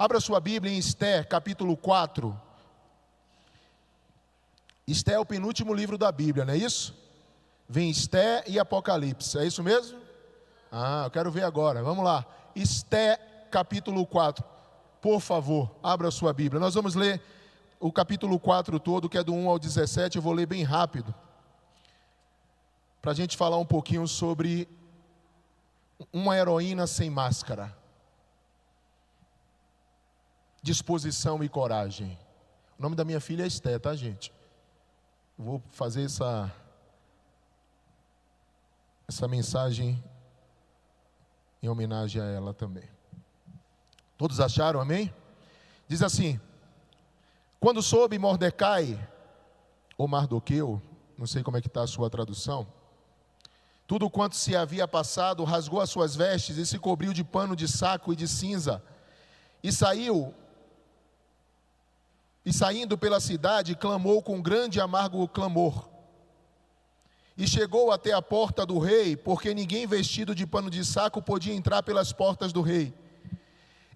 Abra sua Bíblia em Esther, capítulo 4. Esther é o penúltimo livro da Bíblia, não é isso? Vem Esther e Apocalipse, é isso mesmo? Eu quero ver agora, vamos lá. Esther, capítulo 4. Por favor, abra sua Bíblia. Nós vamos ler o capítulo 4 todo, que é do 1 ao 17. Eu vou ler bem rápido, para a gente falar um pouquinho sobre uma heroína sem máscara. Disposição e coragem. O nome da minha filha é Esther, tá, gente? Vou fazer essa mensagem em homenagem a ela também. Todos acharam, amém? Diz assim: quando soube Mordecai, ou Mardoqueu, não sei como é que está a sua tradução, tudo quanto se havia passado, rasgou as suas vestes e se cobriu de pano de saco e de cinza, e saindo pela cidade, clamou com grande e amargo clamor. E chegou até a porta do rei, porque ninguém vestido de pano de saco podia entrar pelas portas do rei.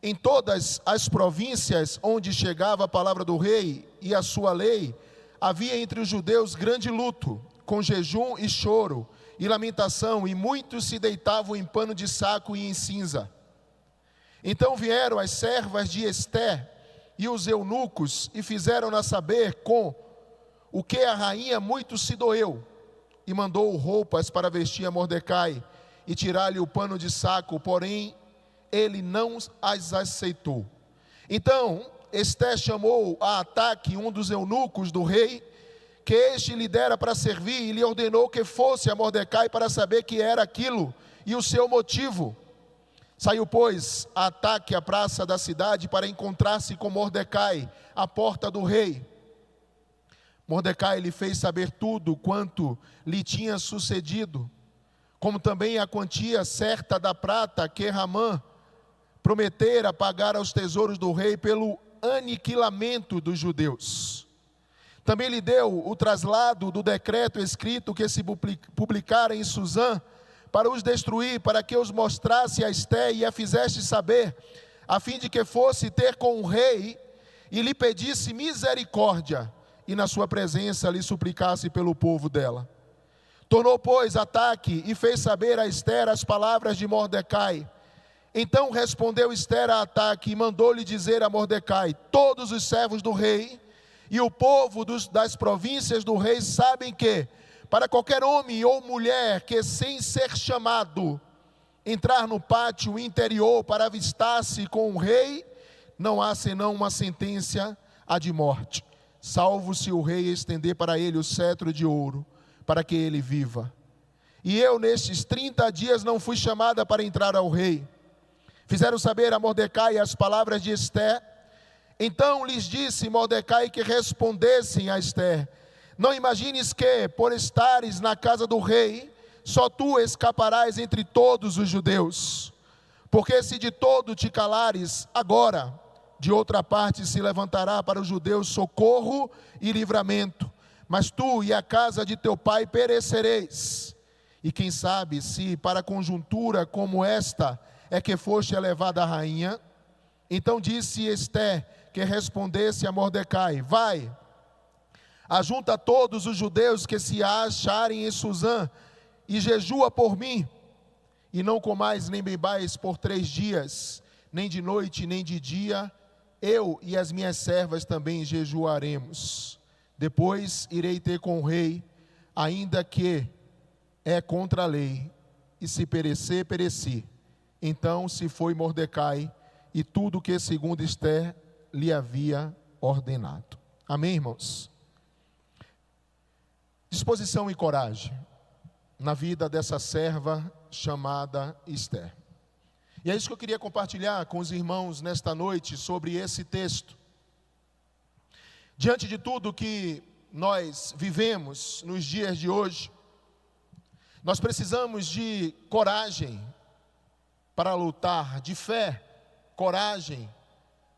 Em todas as províncias onde chegava a palavra do rei e a sua lei, havia entre os judeus grande luto, com jejum e choro e lamentação, e muitos se deitavam em pano de saco e em cinza. Então vieram as servas de Esther e os eunucos, e fizeram-na saber com o que a rainha muito se doeu, e mandou roupas para vestir a Mordecai, e tirar-lhe o pano de saco, porém ele não as aceitou. Então Esther chamou a Ataque, um dos eunucos do rei, que este lhe dera para servir, e lhe ordenou que fosse a Mordecai para saber que era aquilo, e o seu motivo. Saiu, pois, a Ataque à praça da cidade para encontrar-se com Mordecai à porta do rei. Mordecai lhe fez saber tudo quanto lhe tinha sucedido, como também a quantia certa da prata que Ramã prometera pagar aos tesouros do rei pelo aniquilamento dos judeus. Também lhe deu o traslado do decreto escrito que se publicara em Susã, para os destruir, para que os mostrasse a Esther e a fizeste saber, a fim de que fosse ter com o rei e lhe pedisse misericórdia, e na sua presença lhe suplicasse pelo povo dela. Tornou, pois, Ataque e fez saber a Esther as palavras de Mordecai. Então respondeu Esther a Ataque e mandou-lhe dizer a Mordecai: todos os servos do rei e o povo das províncias do rei sabem que, para qualquer homem ou mulher que, sem ser chamado, entrar no pátio interior para avistar-se com o rei, não há senão uma sentença, a de morte, salvo se o rei estender para ele o cetro de ouro, para que ele viva. E eu nestes 30 dias não fui chamada para entrar ao rei. Fizeram saber a Mordecai as palavras de Esther. Então lhes disse Mordecai que respondessem a Esther: não imagines que, por estares na casa do rei, só tu escaparás entre todos os judeus. Porque se de todo te calares, agora, de outra parte se levantará para os judeus socorro e livramento. Mas tu e a casa de teu pai perecereis. E quem sabe se para conjuntura como esta é que foste elevada a rainha? Então disse Esther que respondesse a Mordecai: vai, ajunta todos os judeus que se acharem em Susã, e jejua por mim, e não comais nem bebais por 3 dias, nem de noite nem de dia, eu e as minhas servas também jejuaremos. Depois irei ter com o rei, ainda que é contra a lei, e se perecer, pereci. Então se foi Mordecai, e tudo que segundo Esther lhe havia ordenado. Amém, irmãos? Disposição e coragem na vida dessa serva chamada Esther. E é isso que eu queria compartilhar com os irmãos nesta noite sobre esse texto. Diante de tudo que nós vivemos nos dias de hoje, nós precisamos de coragem para lutar, de fé, coragem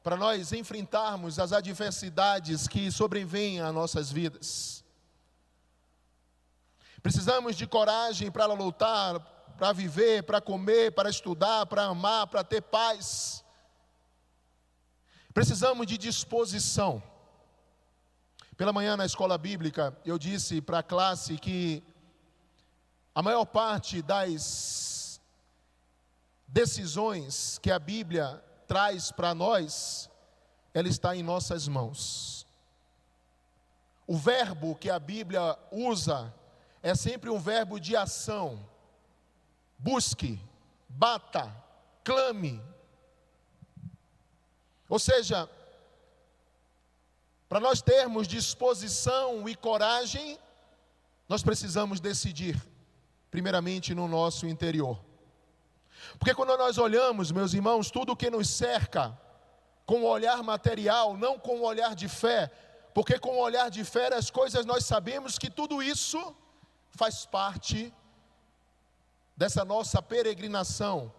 para nós enfrentarmos as adversidades que sobrevêm às nossas vidas. Precisamos de coragem para lutar, para viver, para comer, para estudar, para amar, para ter paz. Precisamos de disposição. Pela manhã na escola bíblica, eu disse para a classe que a maior parte das decisões que a Bíblia traz para nós, ela está em nossas mãos. O verbo que a Bíblia usa é sempre um verbo de ação. Busque, bata, clame. Ou seja, para nós termos disposição e coragem, nós precisamos decidir, primeiramente no nosso interior. Porque quando nós olhamos, meus irmãos, tudo o que nos cerca, com o olhar material, não com o olhar de fé, porque com o olhar de fé as coisas nós sabemos que tudo isso faz parte dessa nossa peregrinação,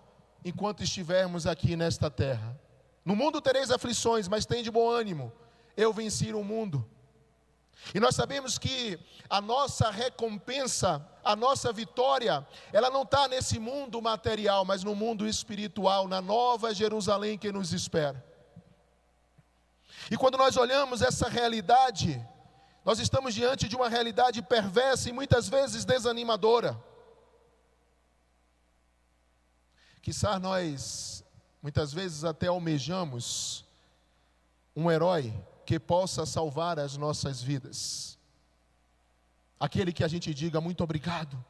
enquanto estivermos aqui nesta terra. No mundo tereis aflições, mas tende bom ânimo. Eu venci o mundo. E nós sabemos que a nossa recompensa, a nossa vitória, ela não está nesse mundo material, mas no mundo espiritual, na nova Jerusalém que nos espera. E quando nós olhamos essa realidade, nós estamos diante de uma realidade perversa e muitas vezes desanimadora. Quizá nós, muitas vezes até almejamos um herói que possa salvar as nossas vidas. Aquele que a gente diga muito obrigado.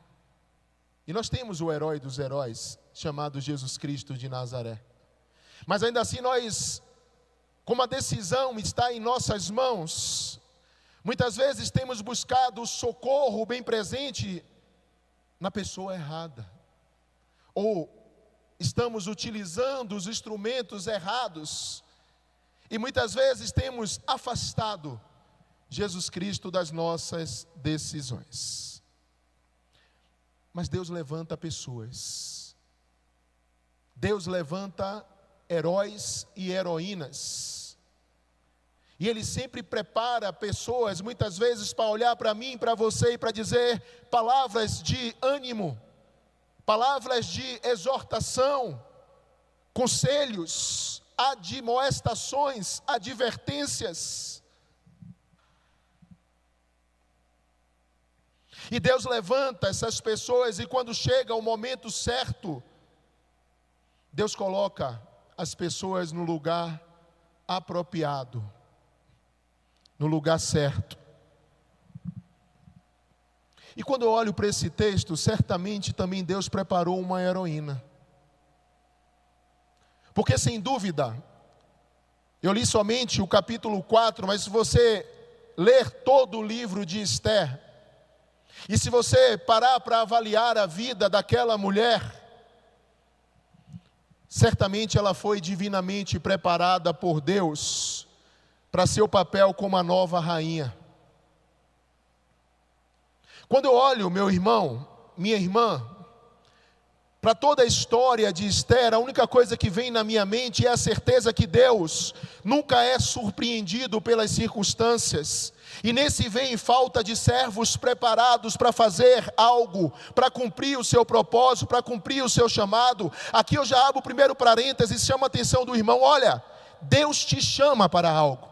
E nós temos o herói dos heróis, chamado Jesus Cristo de Nazaré. Mas ainda assim nós, como a decisão está em nossas mãos, muitas vezes temos buscado o socorro bem presente na pessoa errada. Ou estamos utilizando os instrumentos errados. E muitas vezes temos afastado Jesus Cristo das nossas decisões. Mas Deus levanta pessoas. Deus levanta heróis e heroínas. E Ele sempre prepara pessoas, muitas vezes, para olhar para mim, para você e para dizer palavras de ânimo, palavras de exortação, conselhos, admoestações, advertências. E Deus levanta essas pessoas e quando chega o momento certo, Deus coloca as pessoas no lugar apropriado, no lugar certo. E quando eu olho para esse texto, certamente também Deus preparou uma heroína. Porque sem dúvida, eu li somente o capítulo 4, mas se você ler todo o livro de Esther, e se você parar para avaliar a vida daquela mulher, certamente ela foi divinamente preparada por Deus para seu papel como a nova rainha. Quando eu olho, meu irmão, minha irmã, para toda a história de Esther, a única coisa que vem na minha mente é a certeza que Deus nunca é surpreendido pelas circunstâncias. E nesse vem falta de servos preparados para fazer algo, para cumprir o seu propósito, para cumprir o seu chamado. Aqui eu já abro o primeiro parênteses e chamo a atenção do irmão. Olha, Deus te chama para algo.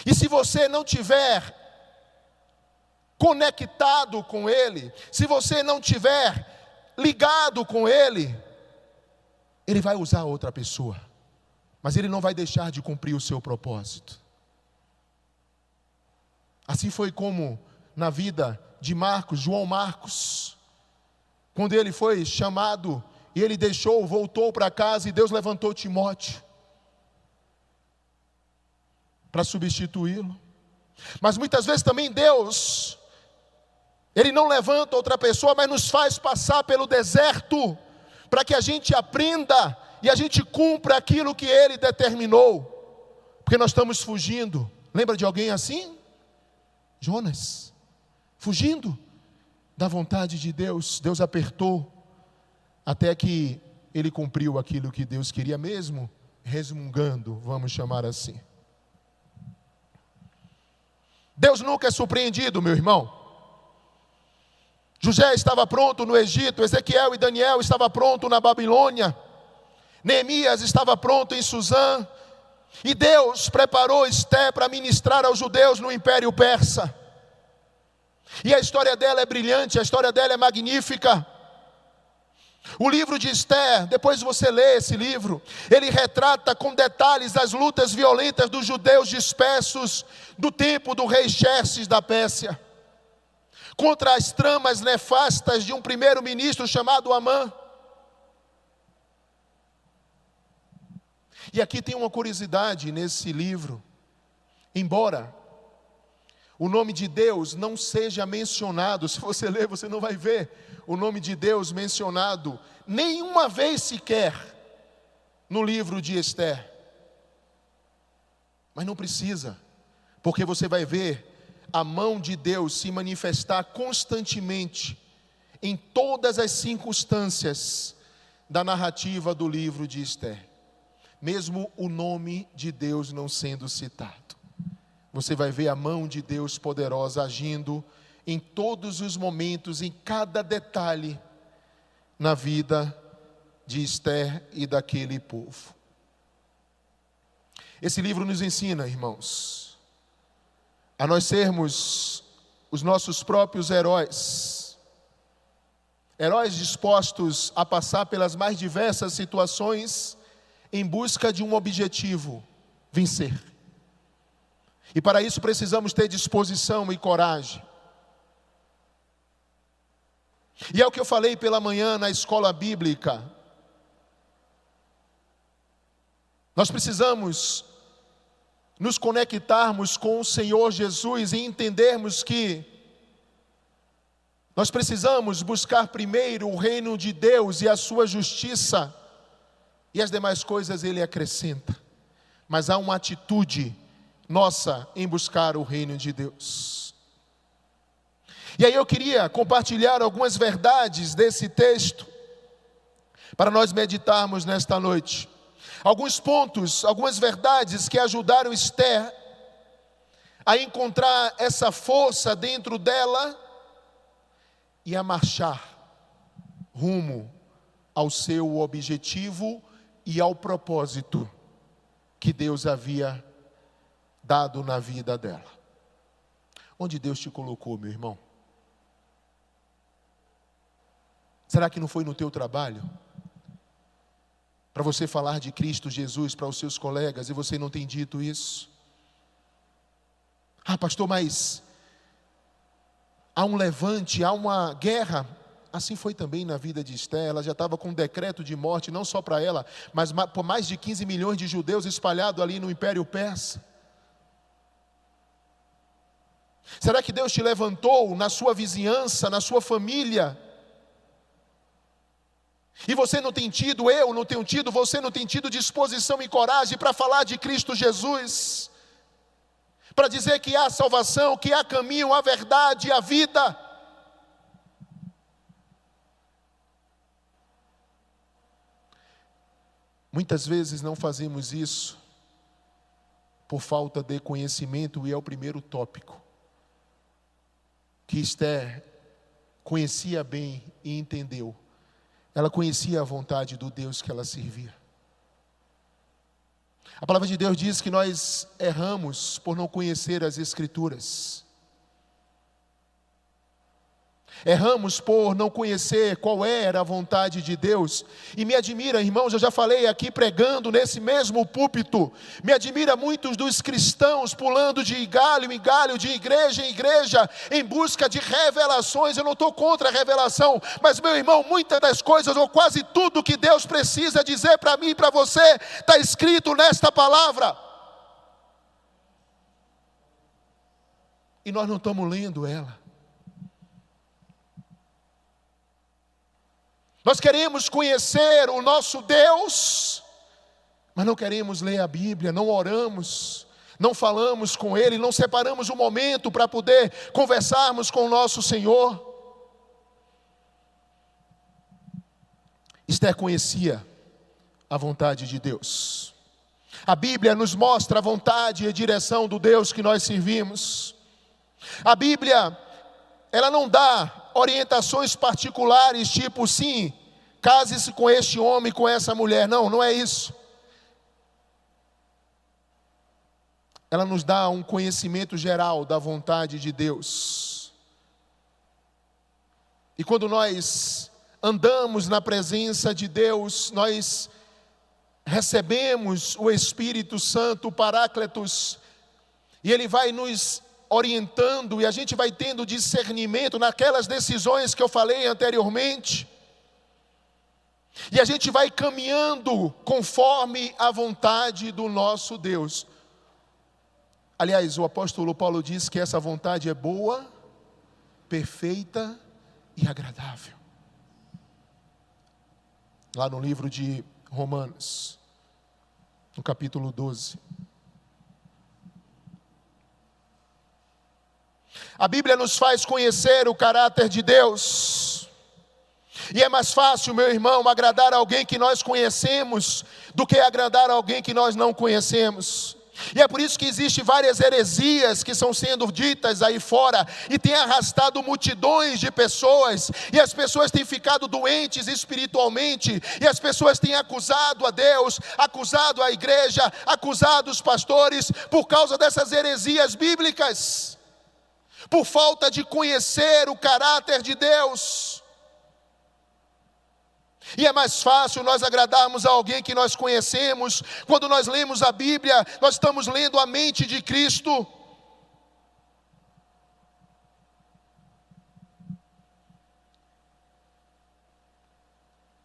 E se você não tiver conectado com Ele, se você não tiver ligado com Ele, Ele vai usar outra pessoa, mas Ele não vai deixar de cumprir o seu propósito. Assim foi como na vida de Marcos, João Marcos, quando ele foi chamado e ele deixou, voltou para casa e Deus levantou Timóteo para substituí-lo. Mas muitas vezes também Deus, Ele não levanta outra pessoa, mas nos faz passar pelo deserto, para que a gente aprenda e a gente cumpra aquilo que Ele determinou, porque nós estamos fugindo. Lembra de alguém assim? Jonas, fugindo da vontade de Deus. Deus apertou, até que ele cumpriu aquilo que Deus queria mesmo, resmungando, vamos chamar assim. Deus nunca é surpreendido, meu irmão. José estava pronto no Egito, Ezequiel e Daniel estavam prontos na Babilônia, Neemias estava pronto em Suzã, E Deus preparou Ester para ministrar aos judeus no Império Persa. E a história dela é brilhante, a história dela é magnífica. O livro de Ester, depois você lê esse livro, ele retrata com detalhes as lutas violentas dos judeus dispersos do tempo do rei Xerxes da Pérsia, contra as tramas nefastas de um primeiro-ministro chamado Amã. E aqui tem uma curiosidade nesse livro. Embora o nome de Deus não seja mencionado, se você ler, você não vai ver o nome de Deus mencionado nenhuma vez sequer no livro de Ester. Mas não precisa, porque você vai ver a mão de Deus se manifestar constantemente em todas as circunstâncias da narrativa do livro de Ester. Mesmo o nome de Deus não sendo citado, você vai ver a mão de Deus poderosa agindo em todos os momentos, em cada detalhe, na vida de Ester e daquele povo. Esse livro nos ensina, irmãos, a nós sermos os nossos próprios heróis. Heróis dispostos a passar pelas mais diversas situações em busca de um objetivo: vencer. E para isso precisamos ter disposição e coragem. E é o que eu falei pela manhã na escola bíblica. Nós precisamos nos conectarmos com o Senhor Jesus e entendermos que nós precisamos buscar primeiro o reino de Deus e a sua justiça, e as demais coisas Ele acrescenta. Mas há uma atitude nossa em buscar o reino de Deus. E aí eu queria compartilhar algumas verdades desse texto para nós meditarmos nesta noite. Alguns pontos, algumas verdades que ajudaram Ester a encontrar essa força dentro dela e a marchar rumo ao seu objetivo e ao propósito que Deus havia dado na vida dela. Onde Deus te colocou, meu irmão? Será que não foi no teu trabalho? Para você falar de Cristo Jesus para os seus colegas e você não tem dito isso? Ah, pastor, mas há um levante, há uma guerra. Assim foi também na vida de Ester. Ela já estava com um decreto de morte, não só para ela, mas por mais de 15 milhões de judeus espalhados ali no Império Persa. Será que Deus te levantou na sua vizinhança, na sua família? E você não tem tido, eu não tenho tido, você não tem tido disposição e coragem para falar de Cristo Jesus, para dizer que há salvação, que há caminho, a verdade e a vida. Muitas vezes não fazemos isso por falta de conhecimento, e é o primeiro tópico que Ester conhecia bem e entendeu. Ela conhecia a vontade do Deus que ela servia. A palavra de Deus diz que nós erramos por não conhecer as Escrituras. Erramos por não conhecer qual era a vontade de Deus. E me admira, irmãos, eu já falei aqui pregando nesse mesmo púlpito, me admira muitos dos cristãos pulando de galho em galho, de igreja em igreja, em busca de revelações. Eu não estou contra a revelação, mas meu irmão, muitas das coisas, ou quase tudo que Deus precisa dizer para mim e para você, está escrito nesta palavra. E nós não estamos lendo ela. Nós queremos conhecer o nosso Deus, mas não queremos ler a Bíblia, não oramos, não falamos com Ele, não separamos um momento para poder conversarmos com o nosso Senhor. Ester conhecia a vontade de Deus. A Bíblia nos mostra a vontade e a direção do Deus que nós servimos. A Bíblia, ela não dá orientações particulares, tipo, sim, case-se com este homem, com essa mulher. Não, não é isso. ela nos dá um conhecimento geral da vontade de Deus. E quando nós andamos na presença de Deus, nós recebemos o Espírito Santo, o Paráclitos, e Ele vai nos orientando, e a gente vai tendo discernimento naquelas decisões que eu falei anteriormente, e a gente vai caminhando conforme a vontade do nosso Deus. Aliás, o apóstolo Paulo diz que essa vontade é boa, perfeita e agradável. Lá no livro de Romanos, no capítulo 12. A Bíblia nos faz conhecer o caráter de Deus. E é mais fácil, meu irmão, agradar alguém que nós conhecemos do que agradar alguém que nós não conhecemos. E é por isso que existem várias heresias que estão sendo ditas aí fora e tem arrastado multidões de pessoas, e as pessoas têm ficado doentes espiritualmente, e as pessoas têm acusado a Deus, acusado a igreja, acusado os pastores por causa dessas heresias bíblicas, por falta de conhecer o caráter de Deus. E é mais fácil nós agradarmos a alguém que nós conhecemos. Quando nós lemos a Bíblia, nós estamos lendo a mente de Cristo.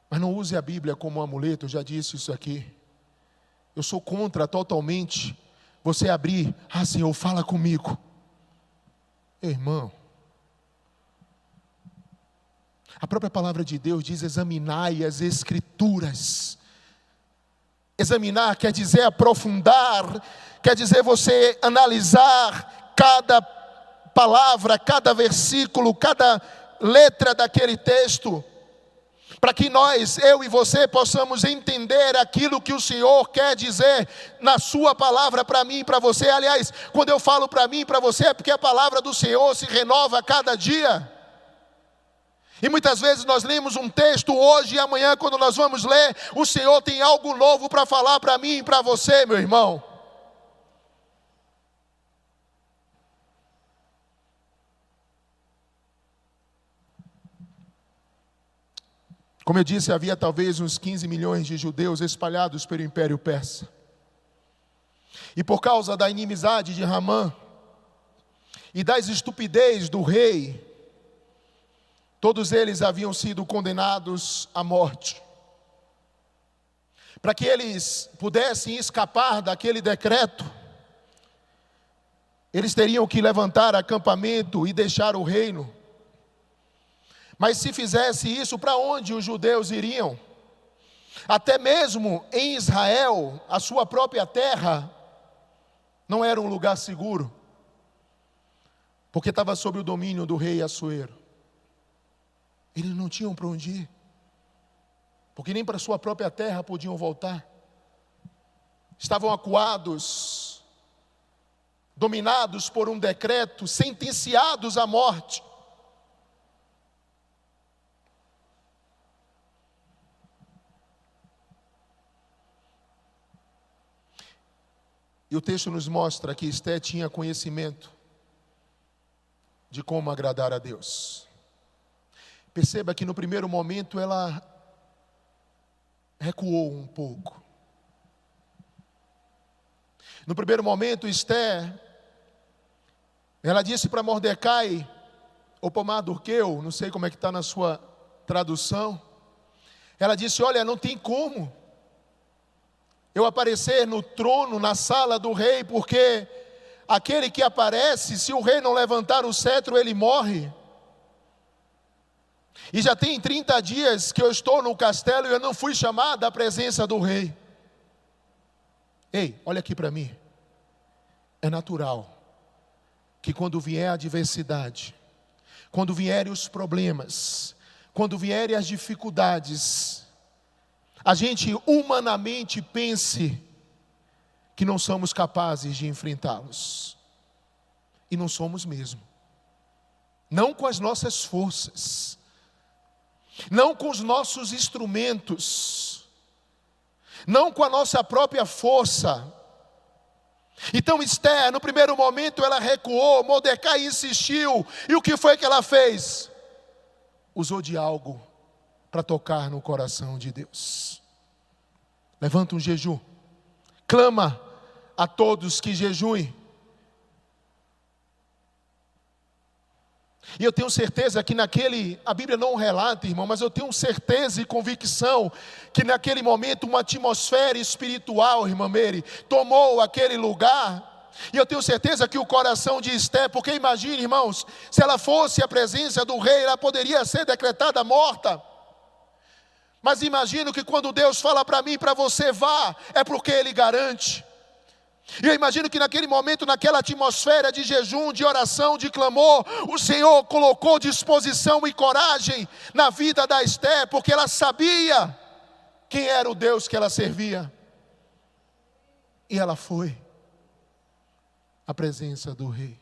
Mas não use a Bíblia como um amuleto, eu já disse isso aqui. Eu sou contra totalmente você abrir, Senhor, fala comigo. Irmão, a própria palavra de Deus diz: examinai as Escrituras. Examinar quer dizer aprofundar, quer dizer você analisar cada palavra, cada versículo, cada letra daquele texto, para que nós, eu e você, possamos entender aquilo que o Senhor quer dizer na sua palavra para mim e para você. Aliás, quando eu falo para mim e para você, é porque a palavra do Senhor se renova a cada dia. E muitas vezes nós lemos um texto hoje e amanhã, quando nós vamos ler, o Senhor tem algo novo para falar para mim e para você, meu irmão. Como eu disse, havia talvez uns 15 milhões de judeus espalhados pelo Império Persa. E por causa da inimizade de Ramã e das estupidez do rei, todos eles haviam sido condenados à morte. Para que eles pudessem escapar daquele decreto, eles teriam que levantar acampamento e deixar o reino. Mas se fizesse isso, para onde os judeus iriam? Até mesmo em Israel, a sua própria terra, não era um lugar seguro, porque estava sob o domínio do rei Assuero. Eles não tinham para onde ir, porque nem para a sua própria terra podiam voltar. Estavam acuados, dominados por um decreto, sentenciados à morte. E o texto nos mostra que Esté tinha conhecimento de como agradar a Deus. Perceba que no primeiro momento ela recuou um pouco. No primeiro momento, Esté, ela disse para Mordecai, ou para Mardoqueu, não sei como é que está na sua tradução. Ela disse: olha, não tem como eu aparecer no trono, na sala do rei, porque aquele que aparece, se o rei não levantar o cetro, ele morre. E já tem 30 dias que eu estou no castelo e eu não fui chamada à presença do rei. Ei, olha aqui para mim. É natural que quando vier a adversidade, quando vierem os problemas, quando vierem as dificuldades, a gente humanamente pense que não somos capazes de enfrentá-los. E não somos mesmo. Não com as nossas forças, não com os nossos instrumentos, não com a nossa própria força, Então Esther, no primeiro momento, ela recuou, Mordecai insistiu, e o que foi que ela fez? Usou de algo para tocar no coração de Deus. Levanta um jejum, clama a todos que jejuem. E eu tenho certeza que a Bíblia não relata, irmão, mas eu tenho certeza e convicção que naquele momento uma atmosfera espiritual, irmã Mary, tomou aquele lugar. E eu tenho certeza que o coração de Esther, porque imagine, irmãos, se ela fosse à presença do rei, ela poderia ser decretada morta. Mas imagino que quando Deus fala para mim e para você, vá, é porque Ele garante. E eu imagino que naquele momento, naquela atmosfera de jejum, de oração, de clamor, o Senhor colocou disposição e coragem na vida da Esther, porque ela sabia quem era o Deus que ela servia. E ela foi à presença do rei.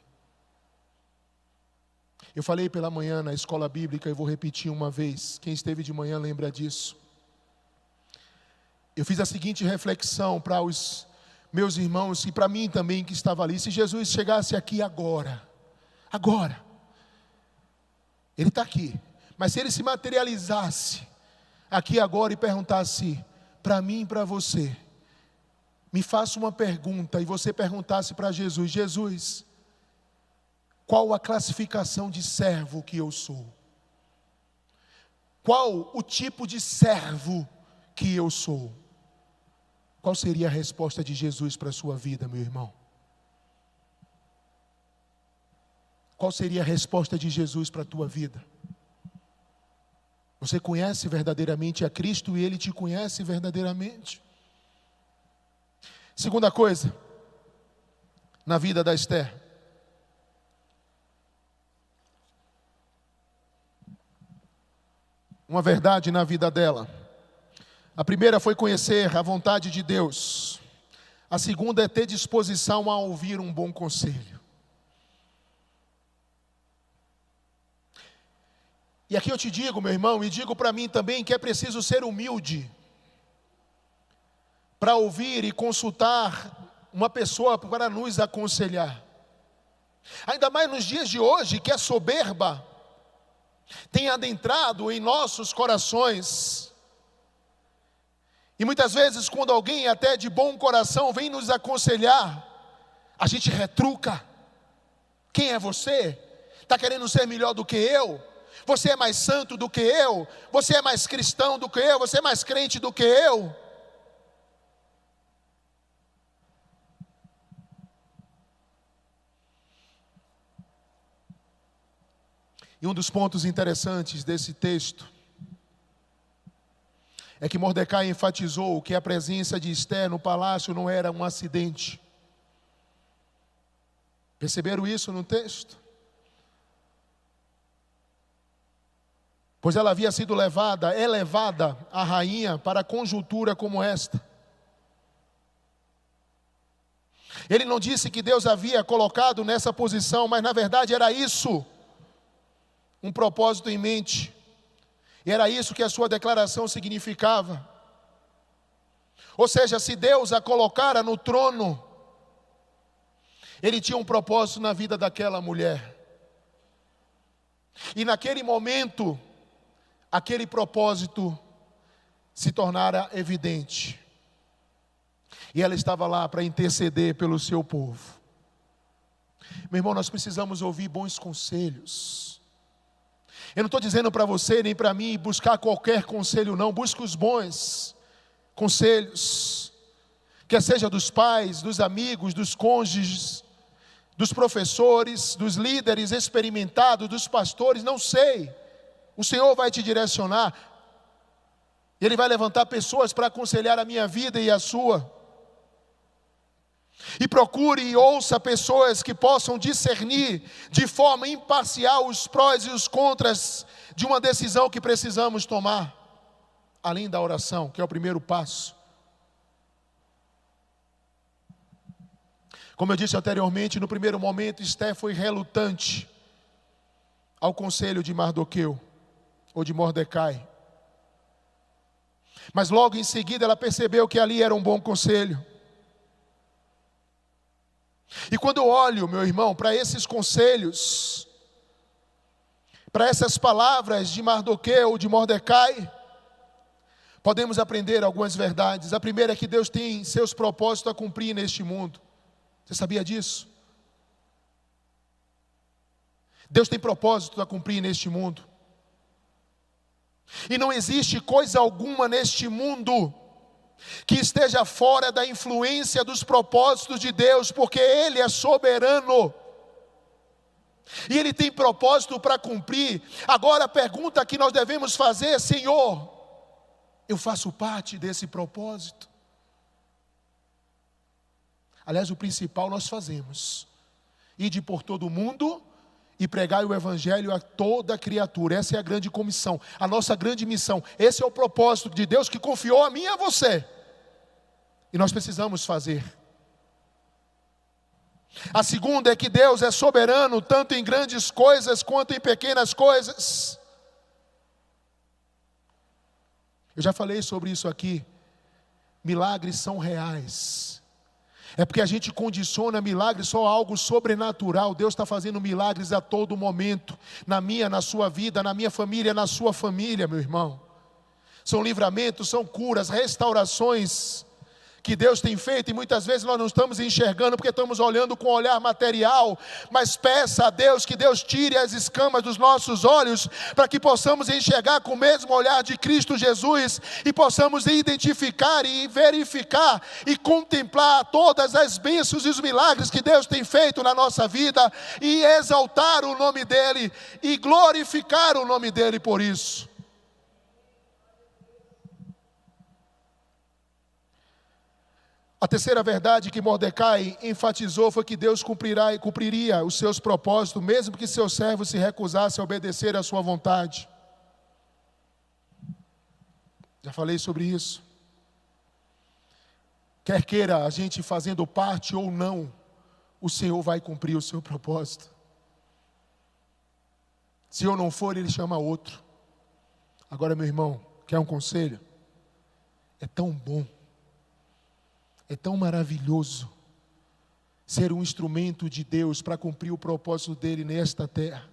Eu falei pela manhã na escola bíblica e vou repetir uma vez. Quem esteve de manhã lembra disso. Eu fiz a seguinte reflexão para os meus irmãos e para mim também que estava ali. Se Jesus chegasse aqui agora, Ele está aqui, mas se Ele se materializasse aqui agora e perguntasse para mim e para você, me faça uma pergunta, e você perguntasse para Jesus: Jesus, qual a classificação de servo que eu sou? Qual o tipo de servo que eu sou? Qual seria a resposta de Jesus para a sua vida, meu irmão? Qual seria a resposta de Jesus para a tua vida? Você conhece verdadeiramente a Cristo e Ele te conhece verdadeiramente? Segunda coisa, na vida da Esther. Uma verdade na vida dela. A primeira foi conhecer a vontade de Deus. A segunda é ter disposição a ouvir um bom conselho. E aqui eu te digo, meu irmão, e digo para mim também, que é preciso ser humilde para ouvir e consultar uma pessoa para nos aconselhar. Ainda mais nos dias de hoje, que a soberba tem adentrado em nossos corações. E muitas vezes, quando alguém até de bom coração vem nos aconselhar, a gente retruca. Quem é você? Está querendo ser melhor do que eu? Você é mais santo do que eu? Você é mais cristão do que eu? Você é mais crente do que eu? E um dos pontos interessantes desse texto é que Mordecai enfatizou que a presença de Esther no palácio não era um acidente. Perceberam isso no texto? Pois ela havia sido elevada a rainha para conjuntura como esta. Ele não disse que Deus havia colocado nessa posição, mas na verdade era isso, um propósito em mente. E era isso que a sua declaração significava. Ou seja, se Deus a colocara no trono, Ele tinha um propósito na vida daquela mulher. E naquele momento, aquele propósito se tornara evidente. E ela estava lá para interceder pelo seu povo. Meu irmão, nós precisamos ouvir bons conselhos. Eu não estou dizendo para você nem para mim buscar qualquer conselho não. Busque os bons conselhos. Quer seja dos pais, dos amigos, dos cônjuges, dos professores, dos líderes experimentados, dos pastores, não sei. O Senhor vai te direcionar. Ele vai levantar pessoas para aconselhar a minha vida e a sua. E procure e ouça pessoas que possam discernir de forma imparcial os prós e os contras de uma decisão que precisamos tomar. Além da oração, que é o primeiro passo. Como eu disse anteriormente, no primeiro momento, Esther foi relutante ao conselho de Mardoqueu, ou de Mordecai. Mas logo em seguida ela percebeu que ali era um bom conselho. E quando eu olho, meu irmão, para esses conselhos, para essas palavras de Mardoqueu, de Mordecai, podemos aprender algumas verdades. A primeira é que Deus tem seus propósitos a cumprir neste mundo. Você sabia disso? Deus tem propósitos a cumprir neste mundo. E não existe coisa alguma neste mundo que esteja fora da influência dos propósitos de Deus, porque Ele é soberano. E Ele tem propósito para cumprir. Agora a pergunta que nós devemos fazer é: Senhor, eu faço parte desse propósito? Aliás, o principal nós fazemos: ide por todo o mundo e pregai o evangelho a toda criatura. Essa é a grande comissão, a nossa grande missão. Esse é o propósito de Deus que confiou a mim e a você. E nós precisamos fazer. A segunda é que Deus é soberano tanto em grandes coisas quanto em pequenas coisas. Eu já falei sobre isso aqui. Milagres são reais. É porque a gente condiciona milagres só a algo sobrenatural. Deus está fazendo milagres a todo momento. Na minha, na sua vida, na minha família, na sua família, meu irmão. São livramentos, são curas, restaurações que Deus tem feito, e muitas vezes nós não estamos enxergando porque estamos olhando com o olhar material. Mas peça a Deus que Deus tire as escamas dos nossos olhos, para que possamos enxergar com o mesmo olhar de Cristo Jesus, e possamos identificar e verificar e contemplar todas as bênçãos e os milagres que Deus tem feito na nossa vida, e exaltar o nome dEle e glorificar o nome dEle por isso. A terceira verdade que Mordecai enfatizou foi que Deus cumpriria os seus propósitos, mesmo que seu servo se recusasse a obedecer à sua vontade. Já falei sobre isso. Quer queira a gente fazendo parte ou não, o Senhor vai cumprir o seu propósito. Se eu não for, Ele chama outro. Agora, meu irmão, quer um conselho? É tão bom, é tão maravilhoso ser um instrumento de Deus para cumprir o propósito dEle nesta terra.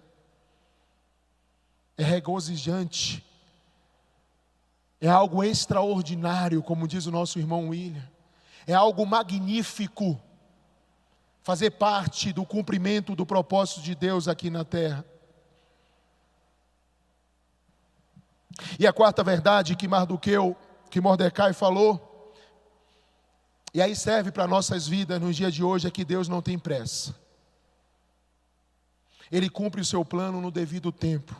É regozijante, é algo extraordinário, como diz o nosso irmão William. É algo magnífico fazer parte do cumprimento do propósito de Deus aqui na terra. E a quarta verdade que Mordecai falou, e aí serve para nossas vidas nos dias de hoje, é que Deus não tem pressa. Ele cumpre o seu plano no devido tempo.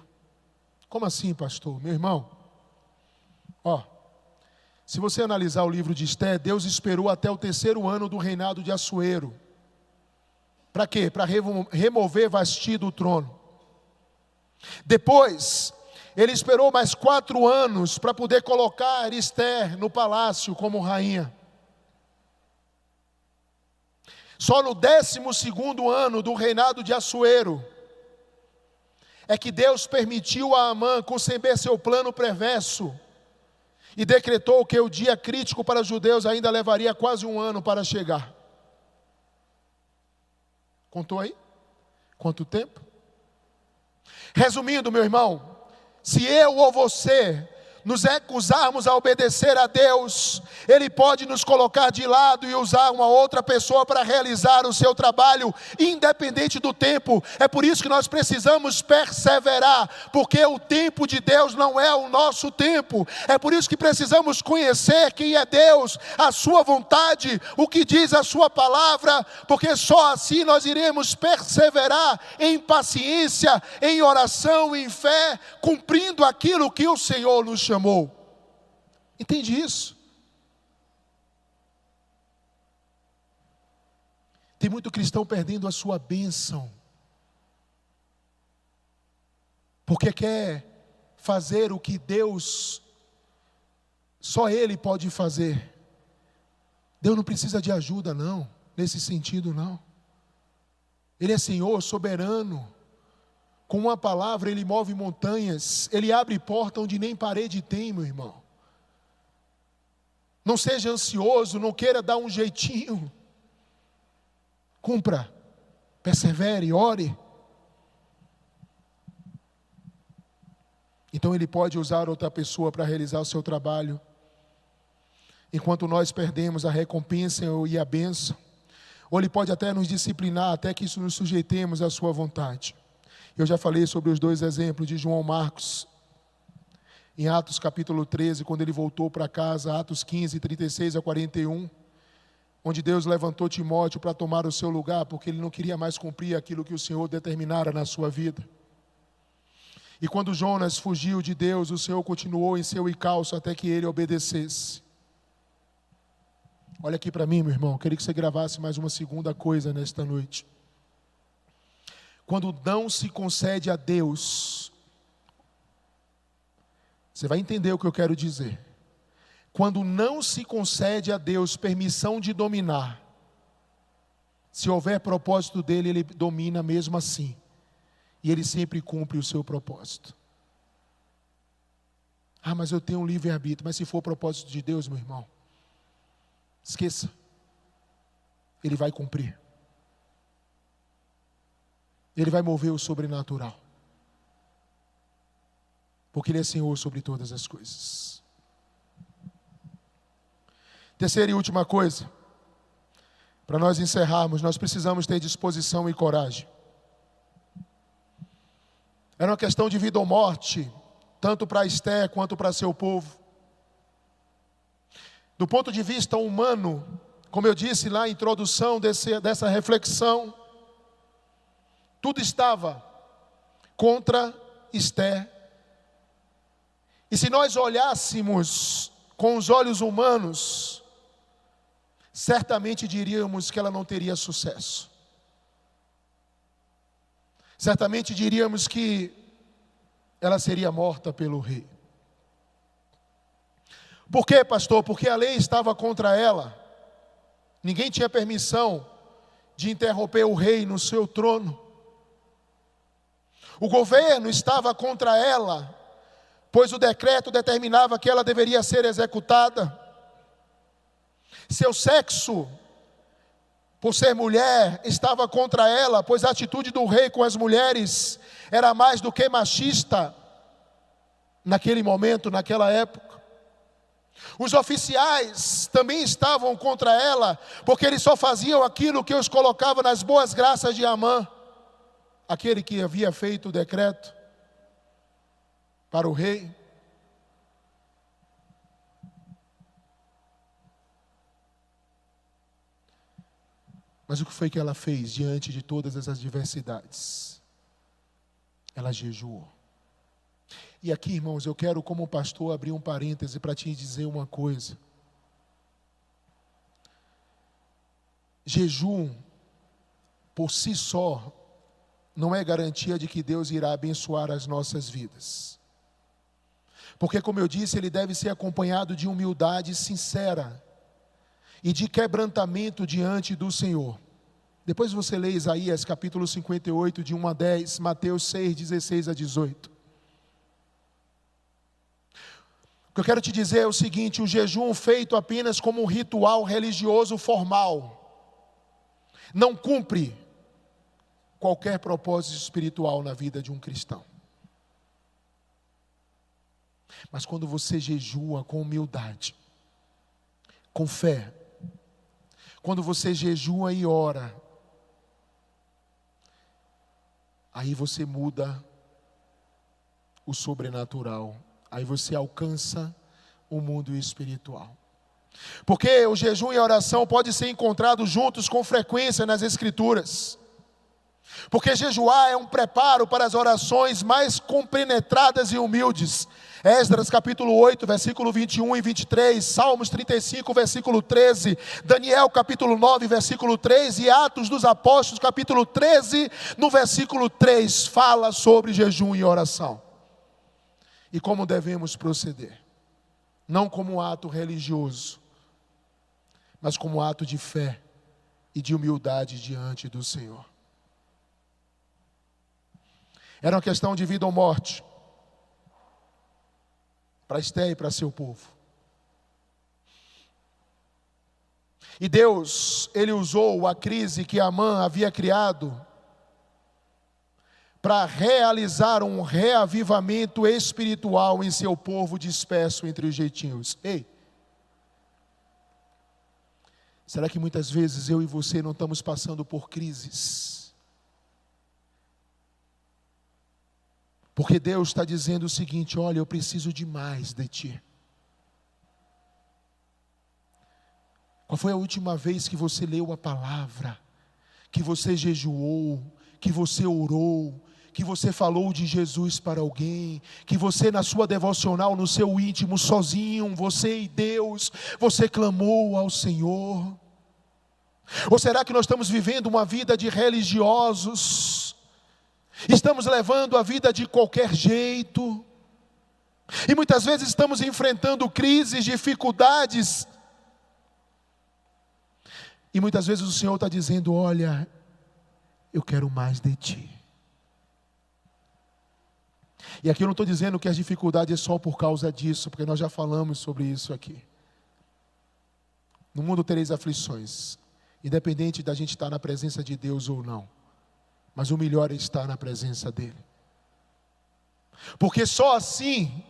Como assim, pastor? Meu irmão, se você analisar o livro de Esther, Deus esperou até o 3º ano do reinado de Assuero. Para quê? Para remover Vasti do trono. Depois, ele esperou mais 4 anos para poder colocar Esther no palácio como rainha. Só no 12º ano do reinado de Assuero é que Deus permitiu a Amã conceber seu plano perverso e decretou que o dia crítico para os judeus ainda levaria quase 1 ano para chegar. Contou aí? Quanto tempo? Resumindo, meu irmão, se eu ou você nos recusarmos a obedecer a Deus, Ele pode nos colocar de lado e usar uma outra pessoa para realizar o seu trabalho, independente do tempo. É por isso que nós precisamos perseverar, porque o tempo de Deus não é o nosso tempo. É por isso que precisamos conhecer quem é Deus, a sua vontade, o que diz a sua palavra, porque só assim nós iremos perseverar em paciência, em oração, em fé, cumprindo aquilo que o Senhor nos chamou. Entende isso? Tem muito cristão perdendo a sua bênção, porque quer fazer o que Deus, só Ele pode fazer. Deus não precisa de ajuda não, nesse sentido não. Ele é Senhor, soberano. Com uma palavra Ele move montanhas, Ele abre porta onde nem parede tem, meu irmão. Não seja ansioso, não queira dar um jeitinho. cumpra, persevere, ore. Então ele pode usar outra pessoa para realizar o seu trabalho, enquanto nós perdemos a recompensa e a bênção. Ou ele pode até nos disciplinar, até que isso nos sujeitemos à sua vontade. Eu já falei sobre os dois exemplos de João Marcos, em Atos capítulo 13, quando ele voltou para casa, Atos 15, 36 a 41, onde Deus levantou Timóteo para tomar o seu lugar, porque ele não queria mais cumprir aquilo que o Senhor determinara na sua vida. E quando Jonas fugiu de Deus, o Senhor continuou em seu encalço até que ele obedecesse. Olha aqui para mim, meu irmão, eu queria que você gravasse mais uma segunda coisa nesta noite. Quando não se concede a Deus, você vai entender o que eu quero dizer. Quando não se concede a Deus permissão de dominar, se houver propósito dele, ele domina mesmo assim. E ele sempre cumpre o seu propósito. Ah, mas eu tenho um livre-arbítrio. Mas se for o propósito de Deus, meu irmão, esqueça. Ele vai cumprir. Ele vai mover o sobrenatural. Porque Ele é Senhor sobre todas as coisas. Terceira e última coisa. Para nós encerrarmos, nós precisamos ter disposição e coragem. Era uma questão de vida ou morte, tanto para Esté quanto para seu povo. Do ponto de vista humano, como eu disse lá na introdução dessa reflexão, tudo estava contra Esté. E se nós olhássemos com os olhos humanos, certamente diríamos que ela não teria sucesso. Certamente diríamos que ela seria morta pelo rei. Por quê, pastor? Porque a lei estava contra ela. Ninguém tinha permissão de interromper o rei no seu trono. O governo estava contra ela, pois o decreto determinava que ela deveria ser executada. Seu sexo, por ser mulher, estava contra ela, pois a atitude do rei com as mulheres era mais do que machista naquele momento, naquela época. Os oficiais também estavam contra ela, porque eles só faziam aquilo que os colocava nas boas graças de Amã, aquele que havia feito o decreto para o rei. Mas o que foi que ela fez diante de todas essas adversidades? Ela jejuou. E aqui, irmãos, eu quero, como pastor, abrir um parêntese para te dizer uma coisa. Jejum, por si só, não é garantia de que Deus irá abençoar as nossas vidas. Porque, como eu disse, ele deve ser acompanhado de humildade sincera e de quebrantamento diante do Senhor. Depois você lê Isaías capítulo 58, de 1 a 10, Mateus 6, 16 a 18. O que eu quero te dizer é o seguinte: o jejum feito apenas como um ritual religioso formal não cumpre qualquer propósito espiritual na vida de um cristão. Mas quando você jejua com humildade, com fé, quando você jejua e ora, aí você muda o sobrenatural, aí você alcança o mundo espiritual. Porque o jejum e a oração podem ser encontrados juntos com frequência nas Escrituras. Porque jejuar é um preparo para as orações mais compenetradas e humildes. Esdras capítulo 8, versículo 21 e 23, Salmos 35, versículo 13, Daniel capítulo 9, versículo 3 e Atos dos Apóstolos capítulo 13, no versículo 3, fala sobre jejum e oração. E como devemos proceder? Não como um ato religioso, mas como um ato de fé e de humildade diante do Senhor. Era uma questão de vida ou morte para Esté e para seu povo. E Deus, Ele usou a crise que Amã havia criado para realizar um reavivamento espiritual em seu povo disperso entre os gentios. Ei, será que muitas vezes eu e você não estamos passando por crises? Porque Deus está dizendo o seguinte: olha, eu preciso de mais de ti. Qual foi a última vez que você leu a palavra, que você jejuou, que você orou, que você falou de Jesus para alguém, que você na sua devocional, no seu íntimo, sozinho, você e Deus, você clamou ao Senhor? Ou será que nós estamos vivendo uma vida de religiosos? Estamos levando a vida de qualquer jeito? E muitas vezes estamos enfrentando crises, dificuldades. E muitas vezes o Senhor está dizendo: olha, eu quero mais de ti. E aqui eu não estou dizendo que as dificuldades é só por causa disso, porque nós já falamos sobre isso aqui. No mundo tereis aflições, independente da gente estar na presença de Deus ou não. Mas o melhor é estar na presença dEle. Porque só assim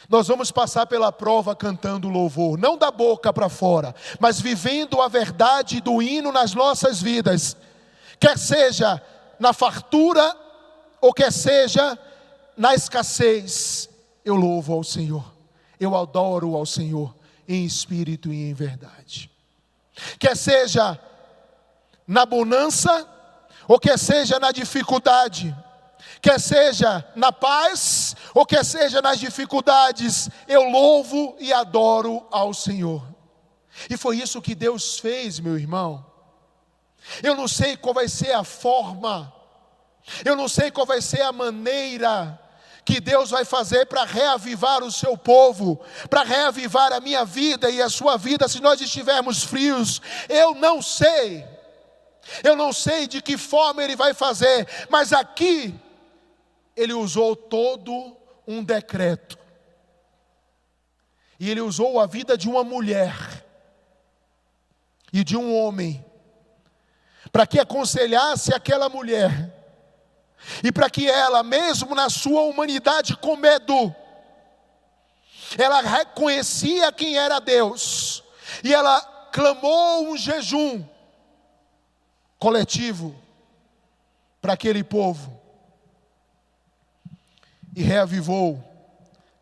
nós vamos passar pela prova cantando louvor, não da boca para fora, mas vivendo a verdade do hino nas nossas vidas, quer seja na fartura ou quer seja na escassez. Eu louvo ao Senhor, eu adoro ao Senhor em espírito e em verdade. Quer seja na bonança ou quer seja na dificuldade, quer seja na paz, ou quer seja nas dificuldades, eu louvo e adoro ao Senhor. E foi isso que Deus fez, meu irmão. Eu não sei qual vai ser a forma, eu não sei qual vai ser a maneira que Deus vai fazer para reavivar o seu povo, para reavivar a minha vida e a sua vida, se nós estivermos frios. Eu não sei de que forma Ele vai fazer, mas aqui Ele usou todo um decreto. E Ele usou a vida de uma mulher e de um homem, para que aconselhasse aquela mulher, e para que ela, mesmo na sua humanidade com medo, ela reconhecia quem era Deus, e ela clamou um jejum coletivo para aquele povo, e reavivou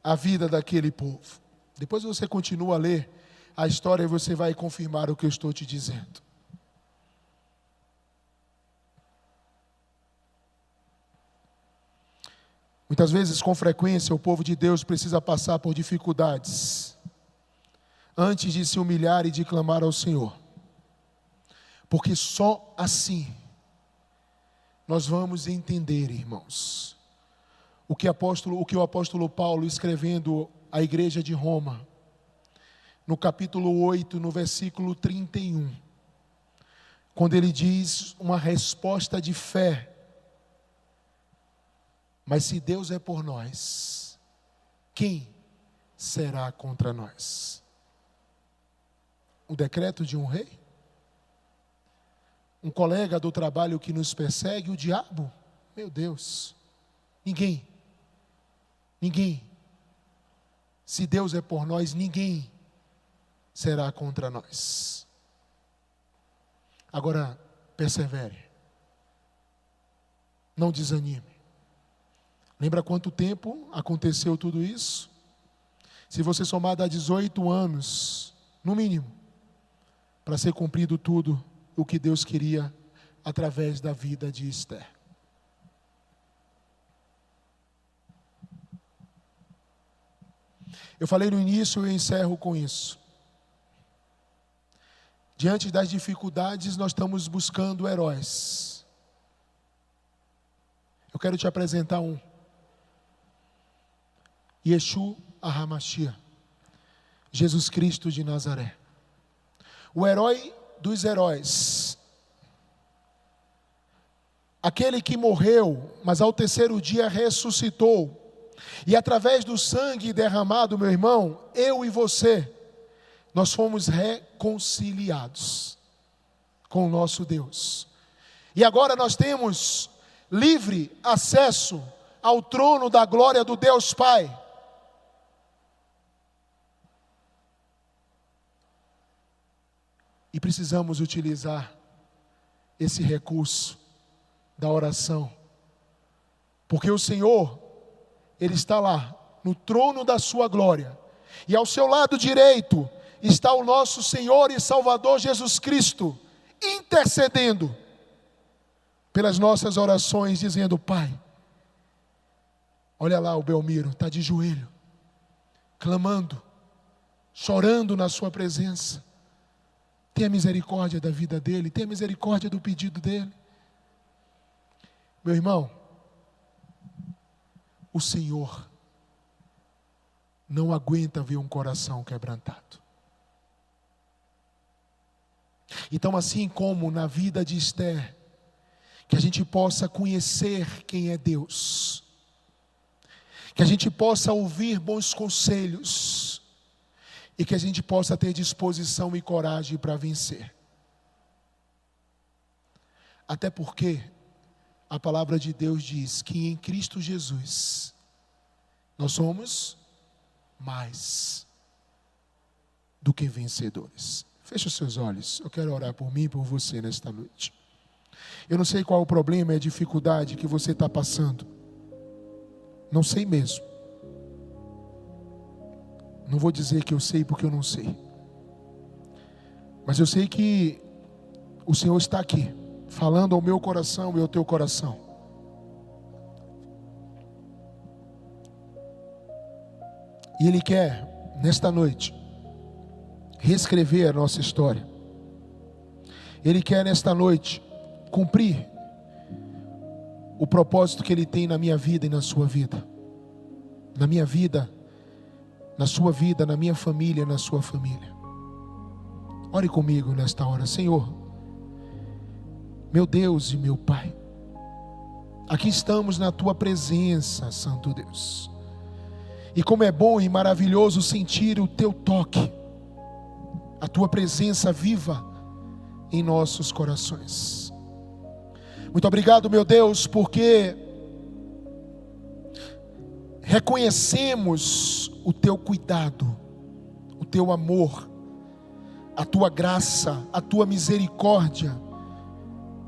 a vida daquele povo. Depois você continua a ler a história e você vai confirmar o que eu estou te dizendo. Muitas vezes, com frequência, o povo de Deus precisa passar por dificuldades antes de se humilhar e de clamar ao Senhor. Porque só assim nós vamos entender, irmãos, o que o apóstolo Paulo, escrevendo à igreja de Roma, no capítulo 8, no versículo 31, quando ele diz uma resposta de fé: mas se Deus é por nós, quem será contra nós? O decreto de um rei? Um colega do trabalho que nos persegue? O diabo? Meu Deus, ninguém. Se Deus é por nós, ninguém será contra nós. Agora, persevere. Não desanime. Lembra quanto tempo aconteceu tudo isso? Se você somar, dá 18 anos, no mínimo, para ser cumprido tudo o que Deus queria através da vida de Esther. Eu falei no início e eu encerro com isso. Diante das dificuldades, nós estamos buscando heróis. Eu quero te apresentar um. Yeshua HaMashiach, Jesus Cristo de Nazaré. O herói dos heróis. Aquele que morreu, mas ao terceiro dia ressuscitou. E através do sangue derramado, meu irmão, eu e você nós fomos reconciliados com o nosso Deus. E agora nós temos livre acesso ao trono da glória do Deus Pai. E precisamos utilizar esse recurso da oração. Porque o Senhor, Ele está lá, no trono da sua glória. E ao seu lado direito está o nosso Senhor e Salvador Jesus Cristo, intercedendo pelas nossas orações, dizendo: Pai, olha lá o Belmiro, está de joelho, clamando, chorando na sua presença. Tenha misericórdia da vida dele, tenha misericórdia do pedido dele. Meu irmão, o Senhor não aguenta ver um coração quebrantado. Então, assim como na vida de Esther, que a gente possa conhecer quem é Deus, que a gente possa ouvir bons conselhos, e que a gente possa ter disposição e coragem para vencer. Até porque a palavra de Deus diz que em Cristo Jesus nós somos mais do que vencedores. Feche os seus olhos, eu quero orar por mim e por você nesta noite. Eu não sei qual o problema e a dificuldade que você está passando, não sei mesmo. Não vou dizer que eu sei porque eu não sei. Mas eu sei que o Senhor está aqui, falando ao meu coração e ao teu coração. E Ele quer, nesta noite, reescrever a nossa história. Ele quer, nesta noite, cumprir o propósito que Ele tem na minha vida e na sua vida. Na minha vida, na sua vida, na minha família, na sua família. Ore comigo nesta hora. Senhor, meu Deus e meu Pai, aqui estamos na Tua presença, Santo Deus. E como é bom e maravilhoso sentir o Teu toque, a Tua presença viva em nossos corações. Muito obrigado, meu Deus, porque reconhecemos o Teu cuidado, o Teu amor, a Tua graça, a Tua misericórdia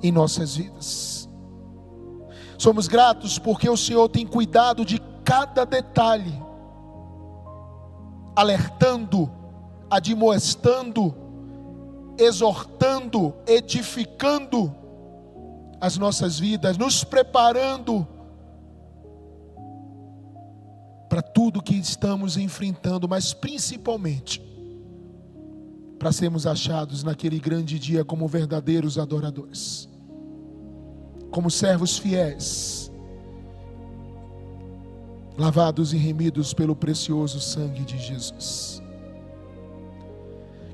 em nossas vidas. Somos gratos porque o Senhor tem cuidado de cada detalhe, alertando, admoestando, exortando, edificando as nossas vidas, nos preparando para tudo que estamos enfrentando, mas principalmente para sermos achados naquele grande dia como verdadeiros adoradores, como servos fiéis, lavados e remidos pelo precioso sangue de Jesus.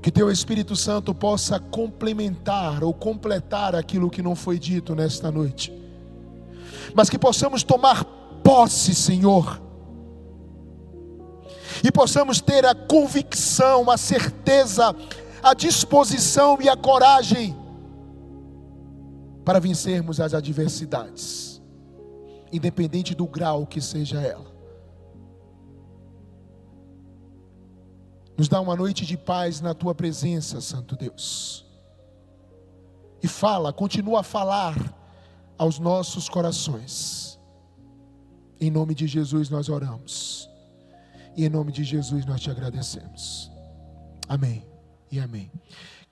Que Teu Espírito Santo possa complementar ou completar aquilo que não foi dito nesta noite, mas que possamos tomar posse, Senhor, e possamos ter a convicção, a certeza, a disposição e a coragem para vencermos as adversidades, independente do grau que seja ela. Nos dá uma noite de paz na Tua presença, Santo Deus. E continua a falar aos nossos corações. Em nome de Jesus nós oramos. E em nome de Jesus nós Te agradecemos. Amém e amém.